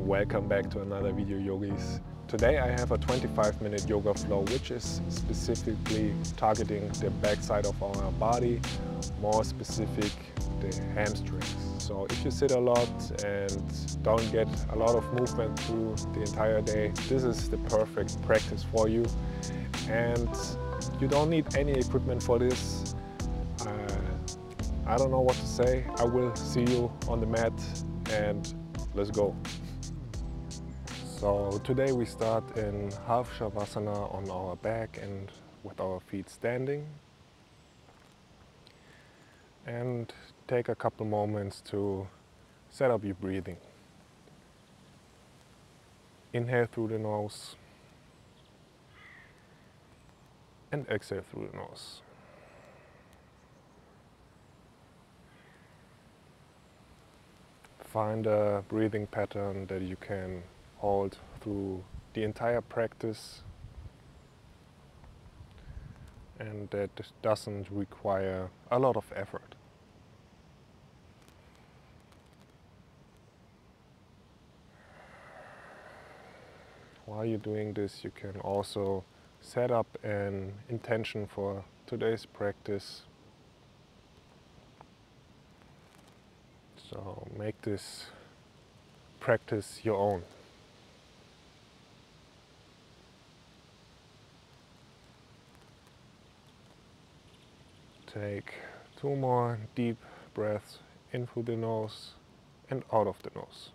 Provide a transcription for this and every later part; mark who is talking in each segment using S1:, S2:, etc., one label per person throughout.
S1: Welcome back to another video, yogis. Today I have a 25-minute yoga flow which is specifically targeting the backside of our body, more specific the hamstrings. So if you sit a lot and don't get a lot of movement through the entire day, this is the perfect practice for you. And you don't need any equipment for this. I don't know what to say. I will see you on the mat and let's go. So today we start in half shavasana on our back and with our feet standing. And take a couple moments to set up your breathing. Inhale through the nose and exhale through the nose. Find a breathing pattern that you can hold through the entire practice and that doesn't require a lot of effort. While you're doing this, you can also set up an intention for today's practice. So make this practice your own. Take 2 more deep breaths in through the nose and out of the nose.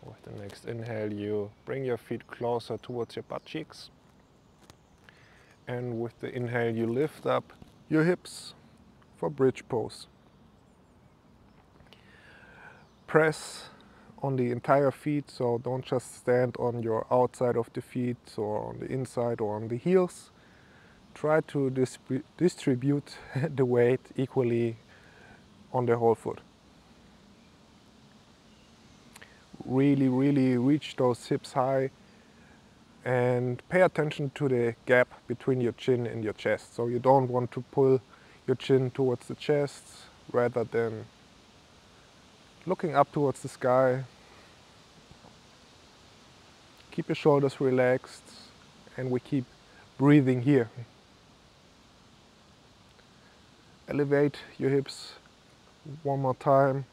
S1: With the next inhale, you bring your feet closer towards your butt cheeks. And with the inhale, you lift up your hips for bridge pose. Press on the entire feet, so don't just stand on your outside of the feet or on the inside or on the heels. Try to distribute the weight equally on the whole foot. Really reach those hips high and pay attention to the gap between your chin and your chest. So you don't want to pull your chin towards the chest rather than looking up towards the sky. Keep your shoulders relaxed and we keep breathing here. Elevate your hips one more time.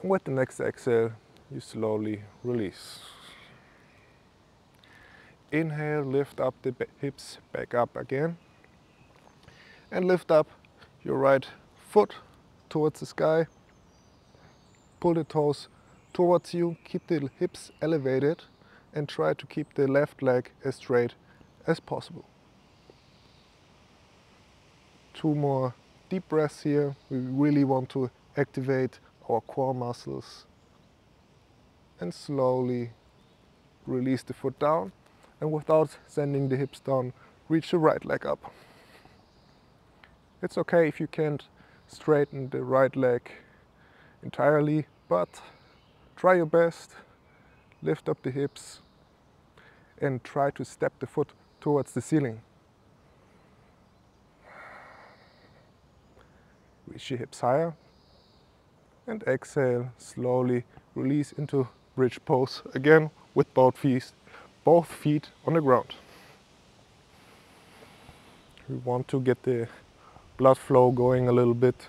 S1: And with the next exhale, you slowly release. Inhale, lift up the hips back up again. And lift up your right foot towards the sky. Pull the toes towards you, keep the hips elevated and try to keep the left leg as straight as possible. 2 more deep breaths here. We really want to activate our core muscles. And slowly release the foot down. And without sending the hips down, reach the right leg up. It's okay if you can't straighten the right leg entirely, but try your best. Lift up the hips and try to step the foot towards the ceiling. Reach your hips higher. And exhale, slowly release into bridge pose again with both feet on the ground. We want to get the blood flow going a little bit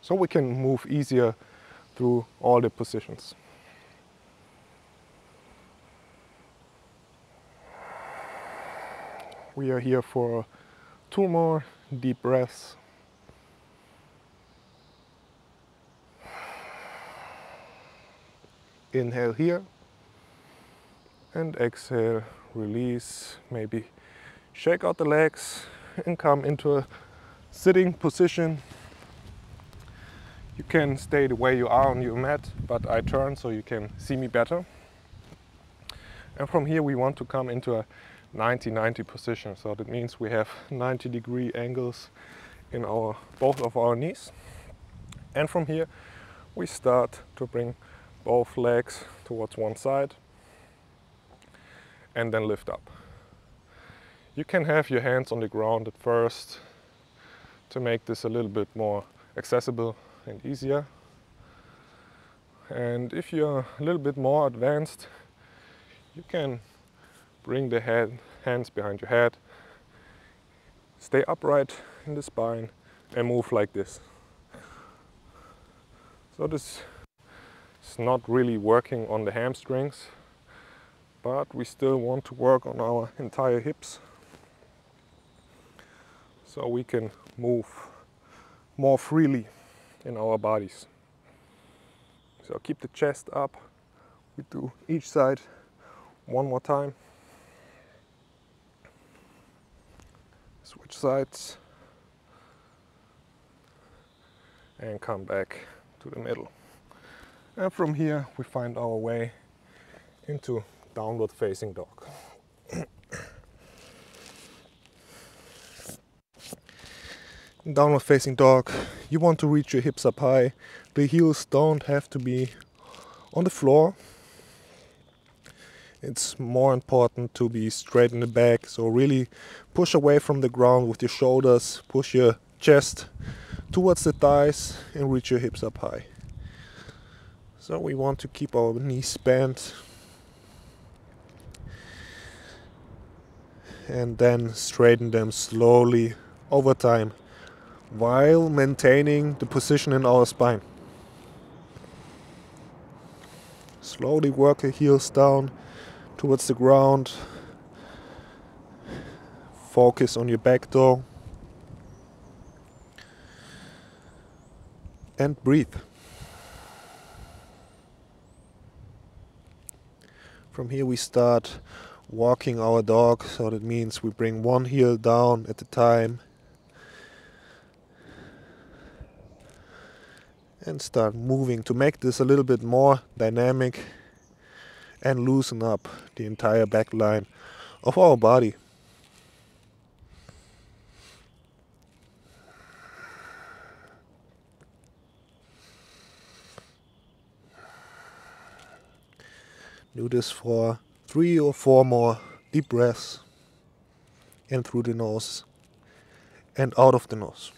S1: so we can move easier through all the positions. We are here for 2 more deep breaths. Inhale here and exhale, release, maybe shake out the legs and come into a sitting position. You can stay the way you are on your mat, but I turn so you can see me better. And from here we want to come into a 90-90 position. So that means we have 90-degree angles in both of our knees. And from here we start to bring both legs towards one side and then lift up. You can have your hands on the ground at first to make this a little bit more accessible and easier. And if you're a little bit more advanced, you can bring the hands behind your head, stay upright in the spine, and move like this. So this is not really working on the hamstrings, but we still want to work on our entire hips, so we can move more freely in our bodies. So keep the chest up. We do each side one more time. Switch sides and come back to the middle. And from here we find our way into downward facing dog. In downward facing dog, you want to reach your hips up high. The heels don't have to be on the floor. It's more important to be straight in the back, so really push away from the ground with your shoulders, push your chest towards the thighs and reach your hips up high. So we want to keep our knees bent and then straighten them slowly over time while maintaining the position in our spine. Slowly work your heels down towards the ground. Focus on your back toe and breathe. From here we start walking our dog, so that means we bring one heel down at a time and start moving to make this a little bit more dynamic and loosen up the entire back line of our body. Do this for 3 or 4 more deep breaths in through the nose and out of the nose.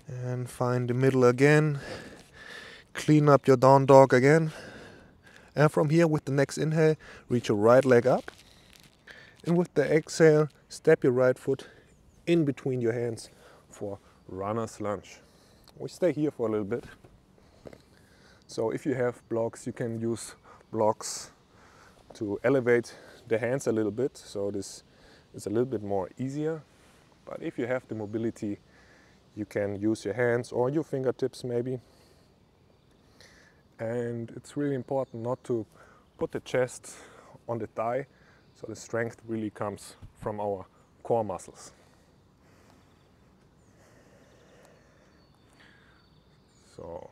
S1: And find the middle again. Clean up your down dog again. And from here, with the next inhale, reach your right leg up. And with the exhale, step your right foot in between your hands for runner's lunge. We stay here for a little bit. So if you have blocks, you can use blocks to elevate the hands a little bit. So this is a little bit more easier. But if you have the mobility, you can use your hands or your fingertips maybe. And it's really important not to put the chest on the thigh, so the strength really comes from our core muscles. So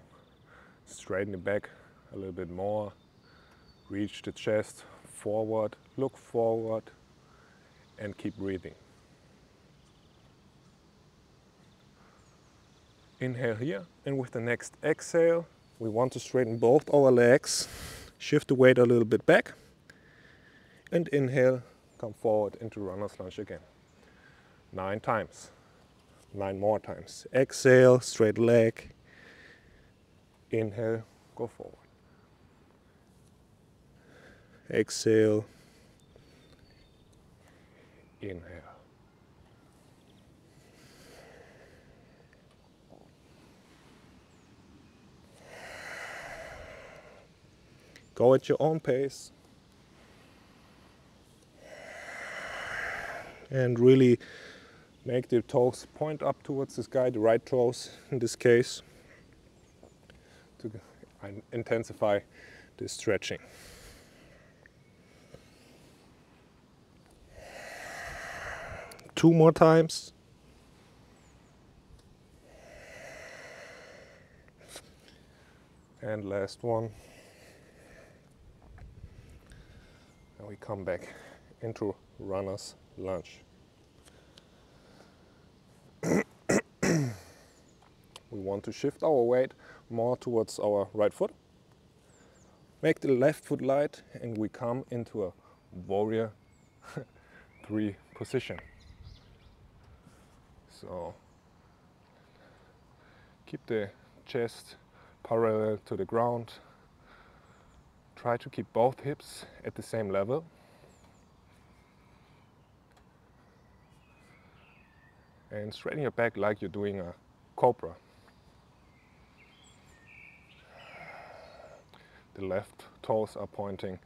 S1: straighten the back a little bit more, reach the chest forward, look forward, and keep breathing. Inhale here, and with the next exhale, we want to straighten both our legs, shift the weight a little bit back, and inhale, come forward into runner's lunge again. 9 times, 9 more times. Exhale, straight leg, inhale, go forward. Exhale, inhale. Go at your own pace. And really make the toes point up towards the sky, the right toes in this case, to intensify the stretching. Two more times. And last one. And we come back into runner's lunge. want to shift our weight more towards our right foot. Make the left foot light and we come into a warrior 3 position. So keep the chest parallel to the ground. Try to keep both hips at the same level. And straighten your back like you're doing a cobra. The left toes are pointing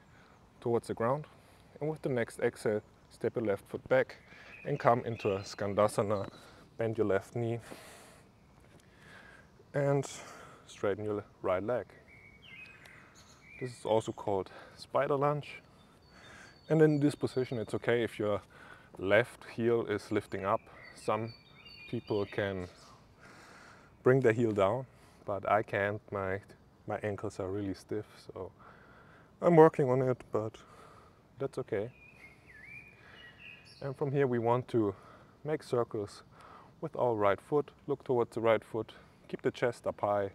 S1: towards the ground. And with the next exhale, step your left foot back and come into a Skandasana. Bend your left knee and straighten your right leg. This is also called spider lunge. And in this position, it's okay if your left heel is lifting up. Some people can bring their heel down, but I can't. My ankles are really stiff, so I'm working on it, but that's okay. And from here we want to make circles with our right foot. Look towards the right foot. Keep the chest up high.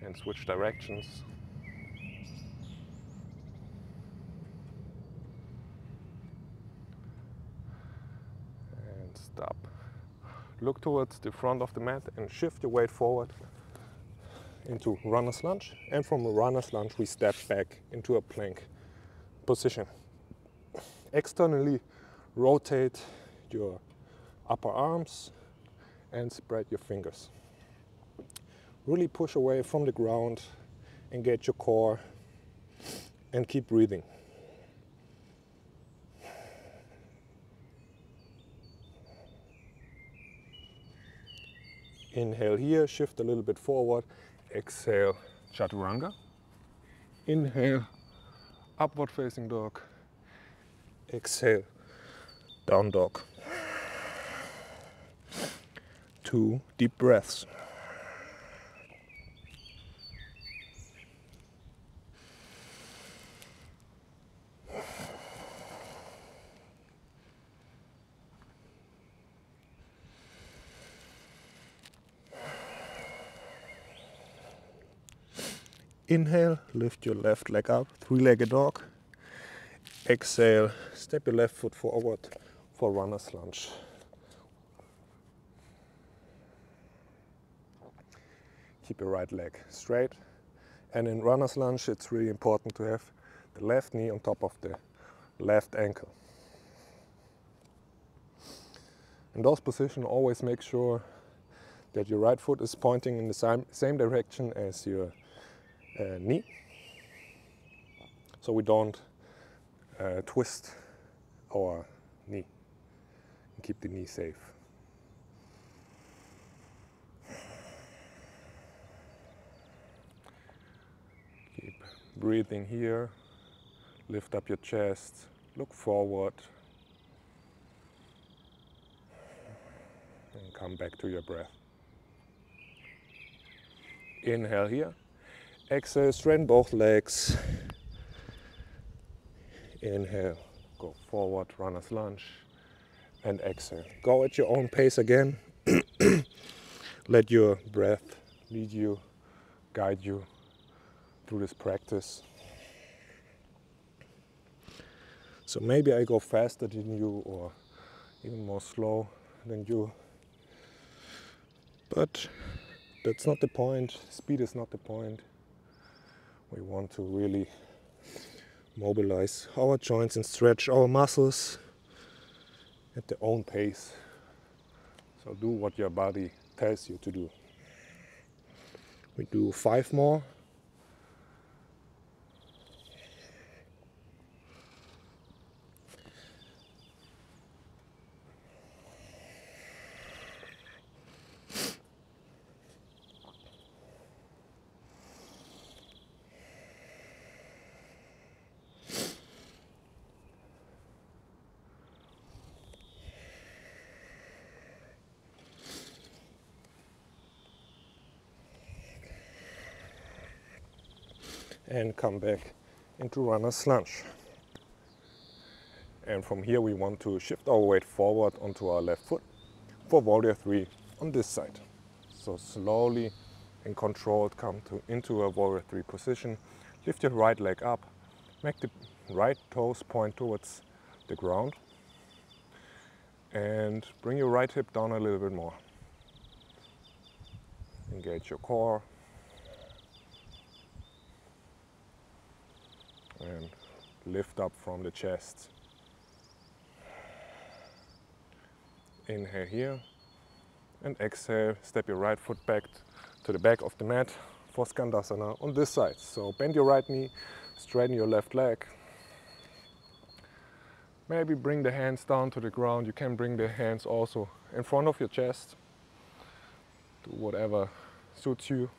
S1: And switch directions. And stop. Look towards the front of the mat and shift your weight forward into runner's lunge. And from a runner's lunge we step back into a plank position. Externally rotate your upper arms and spread your fingers. Really push away from the ground, engage your core and keep breathing. Inhale here, shift a little bit forward. Exhale, chaturanga. Inhale, upward facing dog. Exhale, down dog. 2 deep breaths. Inhale, lift your left leg up, 3-legged dog. Exhale, step your left foot forward for runner's lunge. Keep your right leg straight. And in runner's lunge, it's really important to have the left knee on top of the left ankle. In those positions, always make sure that your right foot is pointing in the same direction as your knee, so we don't twist our knee and keep the knee safe. Keep breathing here, lift up your chest, look forward and come back to your breath. Inhale here. Exhale, straighten both legs. Inhale, go forward, runner's lunge. And exhale. Go at your own pace again. Let your breath lead you, guide you through this practice. So maybe I go faster than you or even more slow than you. But that's not the point. Speed is not the point. We want to really mobilize our joints and stretch our muscles at their own pace. So do what your body tells you to do. We do 5 more. And come back into runner's lunge. And from here we want to shift our weight forward onto our left foot. for warrior 3 on this side. So slowly and controlled come into a warrior 3 position. Lift your right leg up, make the right toes point towards the ground, and bring your right hip down a little bit more. Engage your core and lift up from the chest. Inhale here and exhale, step your right foot back to the back of the mat for Skandasana on this side. So bend your right knee, straighten your left leg. Maybe bring the hands down to the ground. You can bring the hands also in front of your chest. Do whatever suits you.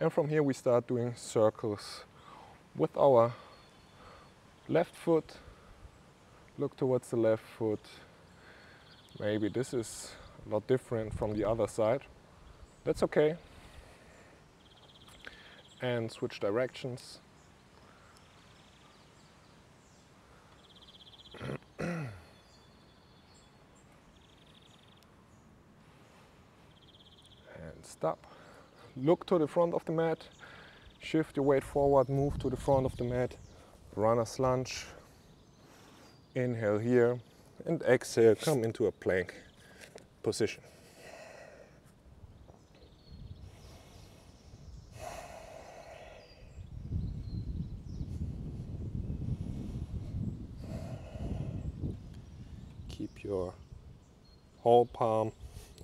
S1: And from here we start doing circles with our left foot. Look towards the left foot. Maybe this is a lot different from the other side. That's okay. And switch directions. And stop. Look to the front of the mat. Shift your weight forward, move to the front of the mat. Runner's lunge. Inhale here and exhale, come into a plank position. Keep your whole palm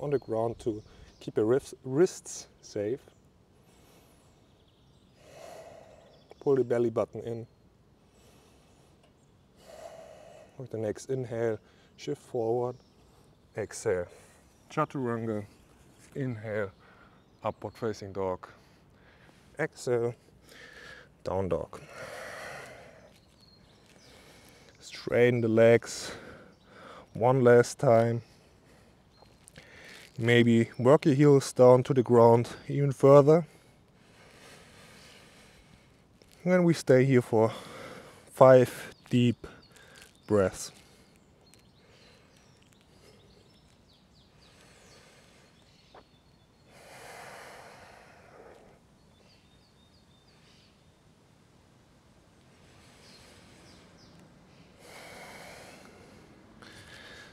S1: on the ground to keep your wrists safe. Pull the belly button in. With the next inhale, shift forward, exhale, chaturanga, inhale, upward facing dog, exhale, down dog. Straighten the legs one last time. Maybe work your heels down to the ground even further. And then we stay here for 5 deep breaths.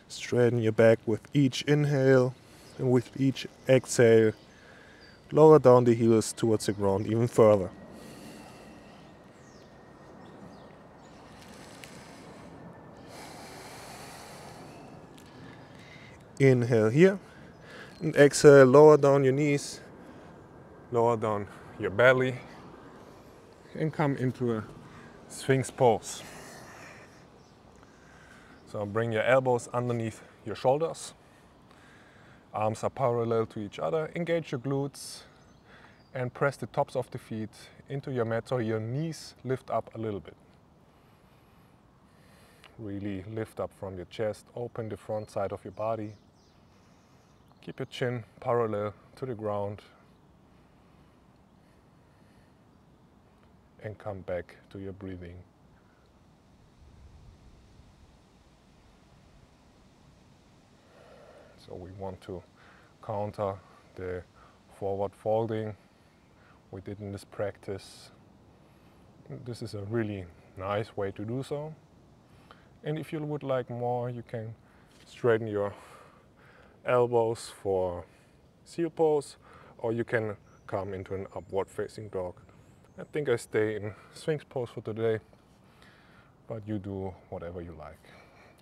S1: Straighten your back with each inhale, and with each exhale, lower down the heels towards the ground even further. Inhale here, and exhale, lower down your knees, lower down your belly, and come into a Sphinx pose. So bring your elbows underneath your shoulders, arms are parallel to each other, engage your glutes, and press the tops of the feet into your mat so your knees lift up a little bit. Really lift up from your chest, open the front side of your body. Keep your chin parallel to the ground and come back to your breathing. So we want to counter the forward folding we did in this practice. This is a really nice way to do so. And if you would like more, you can straighten your elbows for seal pose, or you can come into an upward facing dog. I think I stay in Sphinx pose for today, but you do whatever you like,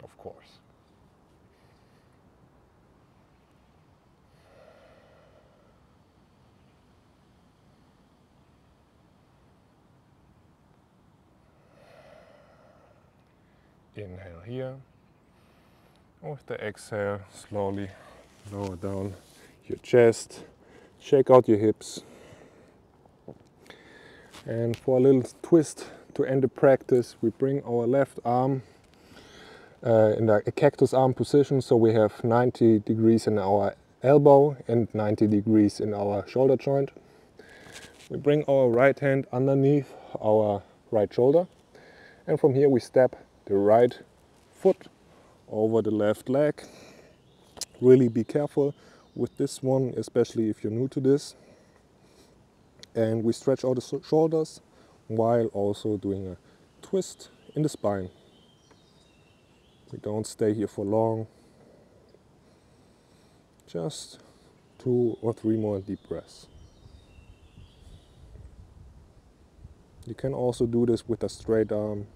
S1: of course. Inhale here. With the exhale, slowly lower down your chest, shake out your hips. And for a little twist to end the practice, we bring our left arm in a cactus arm position, so we have 90 degrees in our elbow and 90 degrees in our shoulder joint. We bring our right hand underneath our right shoulder, and from here we step the right foot over the left leg. Really be careful with this one, especially if you're new to this. And we stretch out the shoulders while also doing a twist in the spine. We don't stay here for long. Just 2 or 3 more deep breaths. You can also do this with a straight arm,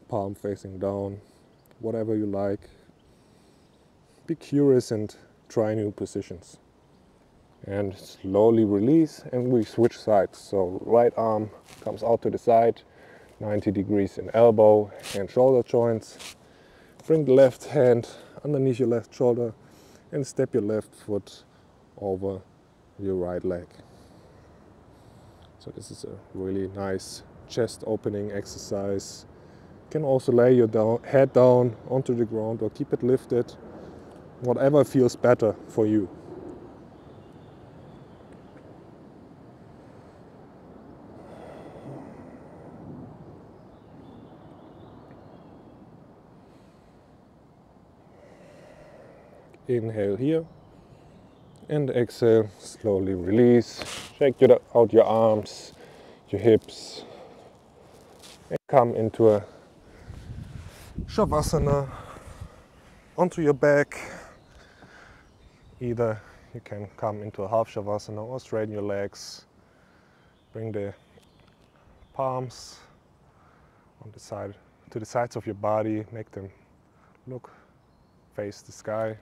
S1: palm facing down, whatever you like. Be curious and try new positions. And slowly release, and we switch sides. So right arm comes out to the side, 90 degrees in elbow and shoulder joints. Bring the left hand underneath your left shoulder and step your left foot over your right leg. So this is a really nice chest opening exercise. You can also lay your head down onto the ground or keep it lifted, whatever feels better for you. Inhale here and exhale, slowly release. Shake out your arms, your hips, and come into a Shavasana onto your back. Either you can come into a half Shavasana or straighten your legs. Bring the palms on the side to the sides of your body, make them face the sky.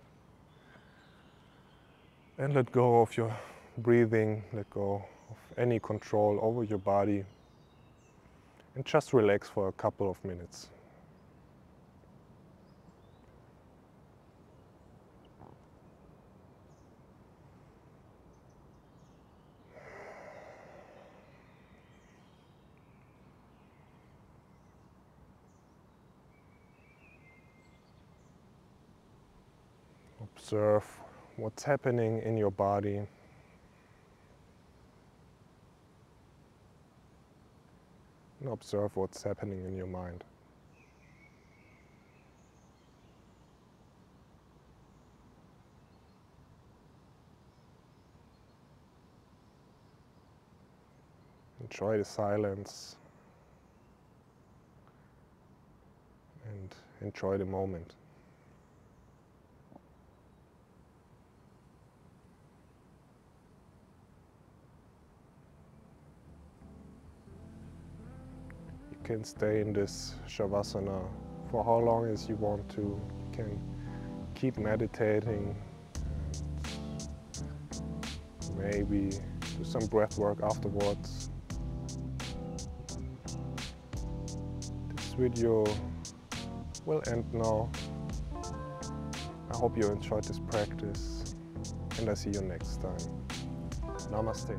S1: And let go of your breathing, let go of any control over your body, and just relax for a couple of minutes. Observe what's happening in your body. And observe what's happening in your mind. Enjoy the silence and enjoy the moment. You can stay in this Shavasana for how long as you want to. You can keep meditating, and maybe do some breath work afterwards. This video will end now. I hope you enjoyed this practice, and I see you next time. Namaste.